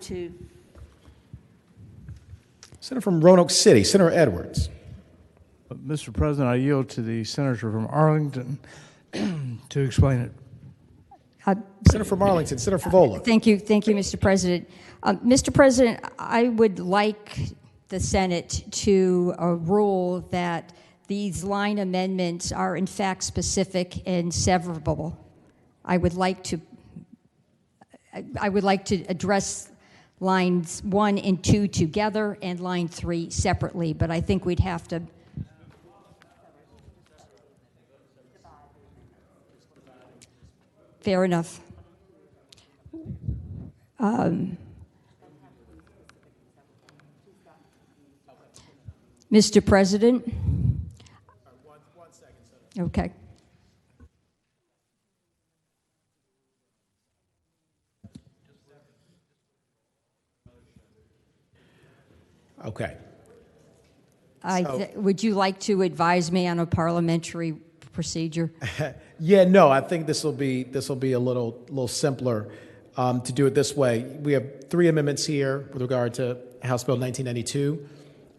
to. Senator from Roanoke City, Senator Edwards. Mr. President, I yield to the senator from Arlington to explain it. Senator from Arlington, Senator Favola. Thank you, Mr. President. Mr. President, I would like the Senate to rule that these line amendments are in fact specific and severable. I would like to address lines 1 and 2 together and line 3 separately, but I think we'd have to. Fair enough. Mr. President. One second, Senator. Okay. Okay. Would you like to advise me on a parliamentary procedure? Yeah, no, I think this will be a little simpler to do it this way. We have 3 amendments here with regard to House Bill 1992,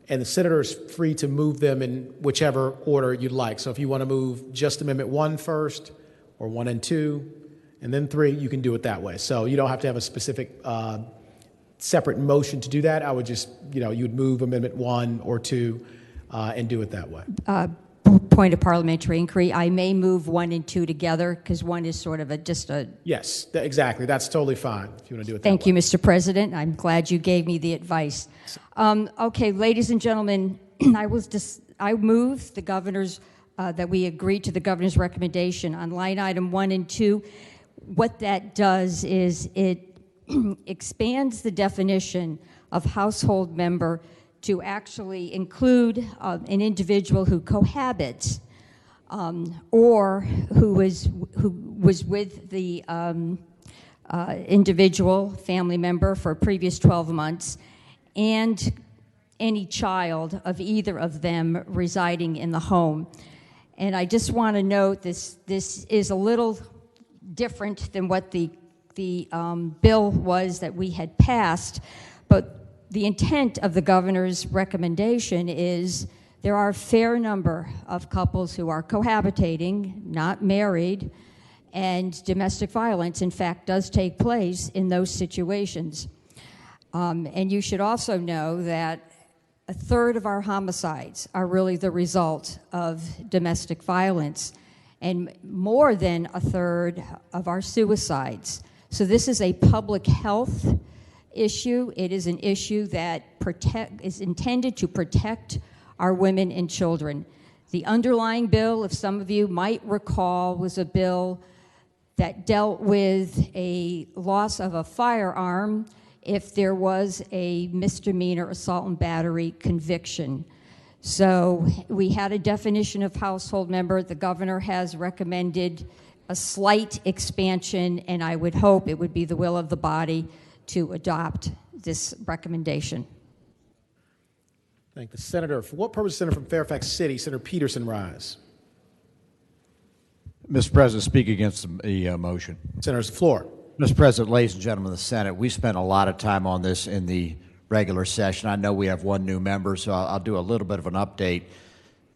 and the senator is free to move them in whichever order you'd like. So if you want to move just Amendment 1 first, or 1 and 2, and then 3, you can do it that way. So you don't have to have a specific separate motion to do that. I would just, you'd move Amendment 1 or 2 and do it that way. Point of parliamentary inquiry. I may move 1 and 2 together because 1 is sort of just a. Yes, exactly. That's totally fine if you want to do it that way. Thank you, Mr. President. I'm glad you gave me the advice. Okay, ladies and gentlemen, I move the governor's that we agree to the governor's recommendation on line item 1 and 2. What that does is it expands the definition of household member to actually include an individual who cohabits or who was with the individual family member for a previous 12 months, and any child of either of them residing in the home. And I just want to note this is a little different than what the bill was that we had passed, but the intent of the governor's recommendation is there are a fair number of couples who are cohabitating, not married, and domestic violence, in fact, does take place in those situations. And you should also know that a third of our homicides are really the result of domestic violence, and more than a third of our suicides. So this is a public health issue. It is an issue that is intended to protect our women and children. The underlying bill, if some of you might recall, was a bill that dealt with a loss of a firearm if there was a misdemeanor assault and battery conviction. So we had a definition of household member. The governor has recommended a slight expansion, and I would hope it would be the will of the body to adopt this recommendation. Thank the senator. For what purpose, Senator from Fairfax City, Senator Petersen, rise? Mr. President, speak against the motion. Senator's floor. Mr. President, ladies and gentlemen of the Senate, we spent a lot of time on this in the regular session. I know we have 1 new member, so I'll do a little bit of an update.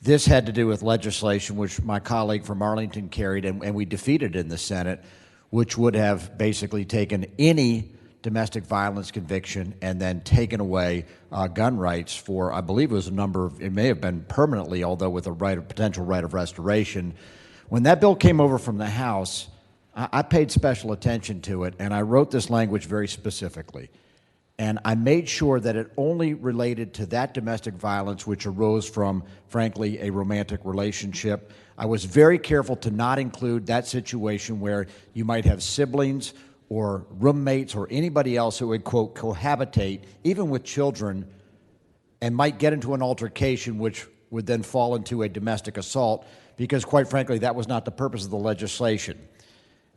This had to do with legislation which my colleague from Arlington carried, and we defeated in the Senate, which would have basically taken any domestic violence conviction and then taken away gun rights for, I believe it was a number of, it may have been permanently, although with a potential right of restoration. When that bill came over from the House, I paid special attention to it, and I wrote this language very specifically. And I made sure that it only related to that domestic violence which arose from, frankly, a romantic relationship. I was very careful to not include that situation where you might have siblings or roommates or anybody else who would, quote, cohabitate, even with children, and might get into an altercation which would then fall into a domestic assault, because, quite frankly, that was not the purpose of the legislation.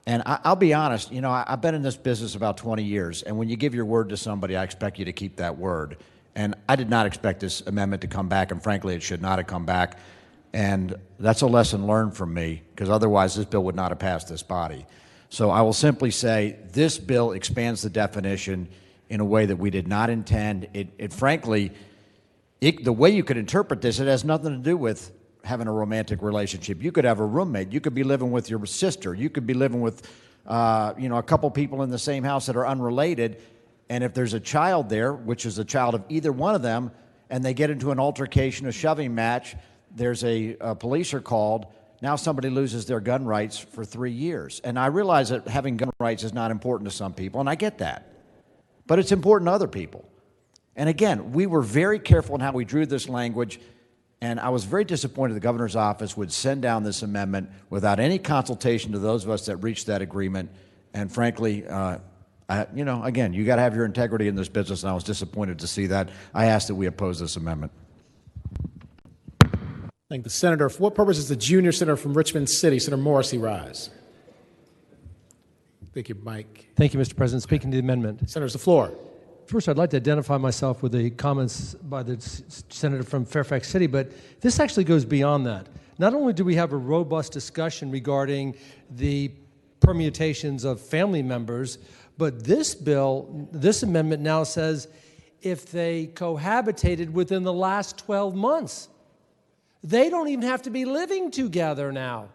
And I'll be honest, I've been in this business about 20 years, and when you give your word to somebody, I expect you to keep that word. And I did not expect this amendment to come back, and frankly, it should not have come back. And that's a lesson learned from me, because otherwise this bill would not have passed this body. So I will simply say this bill expands the definition. in a way that we did not intend. It frankly, the way you could interpret this, it has nothing to do with having a romantic relationship. You could have a roommate. You could be living with your sister. You could be living with, a couple people in the same house that are unrelated. And if there's a child there, which is a child of either one of them, and they get into an altercation, a shoving match, there's police are called. Now somebody loses their gun rights for 3 years. And I realize that having gun rights is not important to some people, and I get that. But it's important to other people. And again, we were very careful in how we drew this language, and I was very disappointed the governor's office would send down this amendment without any consultation to those of us that reached that agreement. And frankly, again, you got to have your integrity in this business, and I was disappointed to see that. I ask that we oppose this amendment. Thank the senator. For what purpose is the junior senator from Richmond City, Senator Morrissey, rise? Thank you, Mike. Thank you, Mr. President. Speaking to the amendment. Senator's the floor. First, I'd like to identify myself with the comments by the senator from Fairfax City, but this actually goes beyond that. Not only do we have a robust discussion regarding the permutations of family members, but this amendment now says if they cohabitated within the last 12 months. They don't even have to be living together now.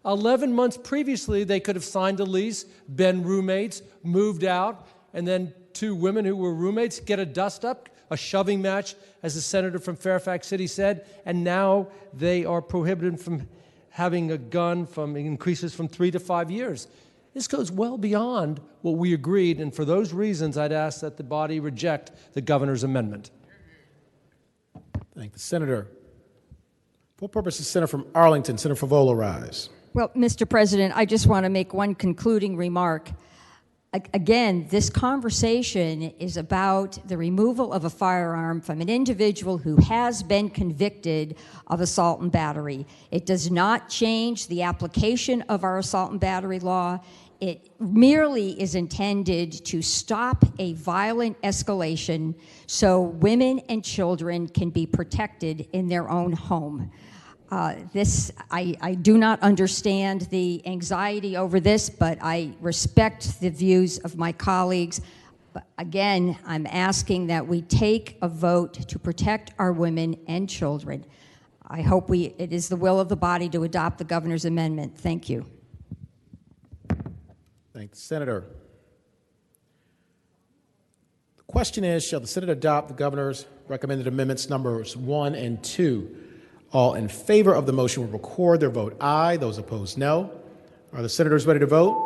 11 months previously, they could have signed a lease, been roommates, moved out, and then two women who were roommates get a dust-up, a shoving match, as the senator from Fairfax City said, and now they are prohibited from having a gun increases from 3 to 5 years. This goes well beyond what we agreed, and for those reasons, I'd ask that the body reject the governor's amendment. Thank the senator. For what purpose is the senator from Arlington, Senator Favola, rise? Well, Mr. President, I just want to make one concluding remark. Again, this conversation is about the removal of a firearm from an individual who has been convicted of assault and battery. It does not change the application of our assault and battery law. It merely is intended to stop a violent escalation so women and children can be protected in their own home. I do not understand the anxiety over this, but I respect the views of my colleagues. But again, I'm asking that we take a vote to protect our women and children. I hope it is the will of the body to adopt the governor's amendment. Thank you. Thank the senator. The question is, shall the Senate adopt the governor's recommended amendments numbers 1 and 2? All in favor of the motion will record their vote aye. Those opposed, no. Are the senators ready to vote?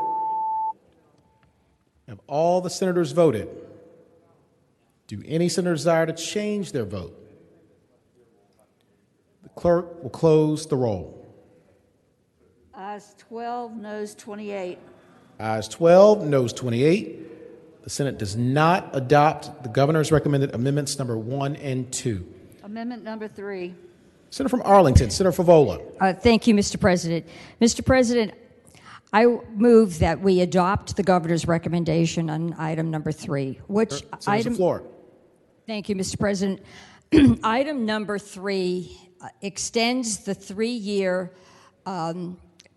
Have all the senators voted? Do any senators desire to change their vote? The clerk will close the roll. Ayes 12, noes 28. Ayes 12, noes 28. The Senate does not adopt the governor's recommended amendments number 1 and 2. Amendment number 3. Senator from Arlington, Senator Favola. Thank you, Mr. President. Mr. President, I move that we adopt the governor's recommendation on item number 3. Which item? The floor. Thank you, Mr. President. Item number 3 extends the 3-year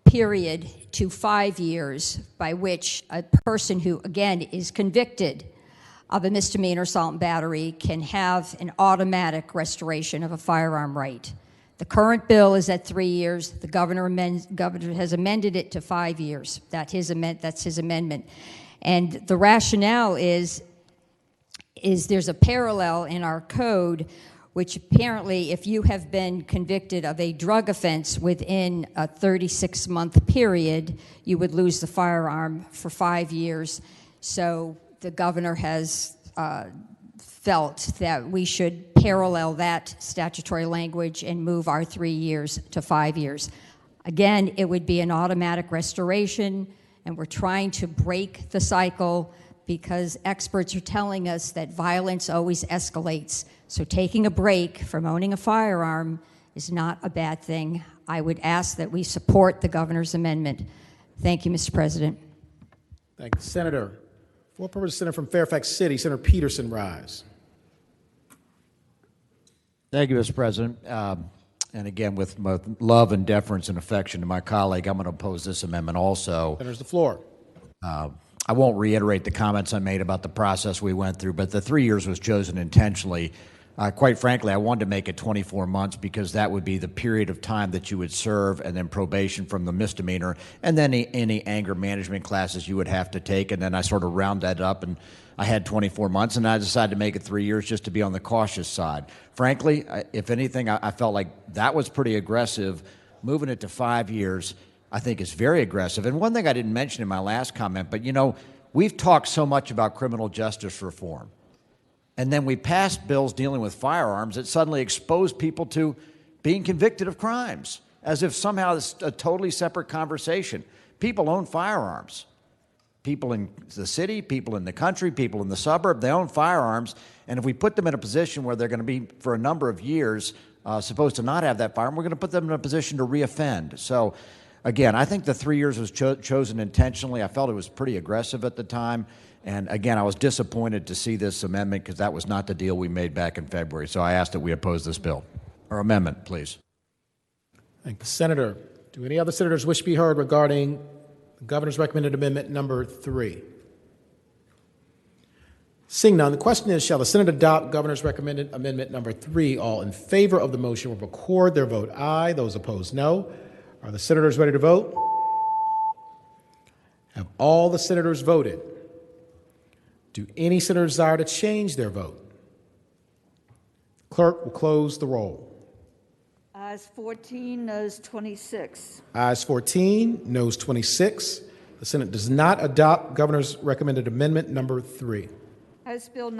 period to 5 years by which a person who, again, is convicted of a misdemeanor assault and battery can have an automatic restoration of a firearm right. The current bill is at 3 years. The governor has amended it to 5 years. That's his amendment. And the rationale is there's a parallel in our code, which apparently if you have been convicted of a drug offense within a 36-month period, you would lose the firearm for 5 years. So the governor has felt that we should parallel that statutory language and move our 3 years to 5 years. Again, it would be an automatic restoration, and we're trying to break the cycle because experts are telling us that violence always escalates. So taking a break from owning a firearm is not a bad thing. I would ask that we support the governor's amendment. Thank you, Mr. President. Thank you, Senator. For what purpose, Senator from Fairfax City, Senator Petersen, rise. Thank you, Mr. President. And again, with love and deference and affection to my colleague, I'm going to oppose this amendment also. Senator's the floor. I won't reiterate the comments I made about the process we went through, but the 3 years was chosen intentionally. Quite frankly, I wanted to make it 24 months because that would be the period of time that you would serve, and then probation from the misdemeanor, and then any anger management classes you would have to take. And then I sort of round that up, and I had 24 months, and I decided to make it 3 years just to be on the cautious side. Frankly, if anything, I felt like that was pretty aggressive. Moving it to 5 years, I think is very aggressive. And one thing I didn't mention in my last comment, but we've talked so much about criminal justice reform. And then we passed bills dealing with firearms that suddenly exposed people to being convicted of crimes, as if somehow it's a totally separate conversation. People own firearms. People in the city, people in the country, people in the suburb, they own firearms. And if we put them in a position where they're going to be, for a number of years, supposed to not have that firearm, we're going to put them in a position to reoffend. So, again, I think the 3 years was chosen intentionally. I felt it was pretty aggressive at the time. And again, I was disappointed to see this amendment because that was not the deal we made back in February. So I asked that we oppose this bill. Or amendment, please. Thank the Senator. Do any other senators wish to be heard regarding the governor's recommended amendment number 3? Seeing none, the question is, shall the Senate adopt governor's recommended amendment number 3? All in favor of the motion will record their vote aye. Those opposed, no. Are the senators ready to vote? Have all the senators voted? Do any senators desire to change their vote? Clerk will close the roll. Ayes 14, noes 26. Ayes 14, noes 26. The Senate does not adopt governor's recommended amendment number 3. House Bill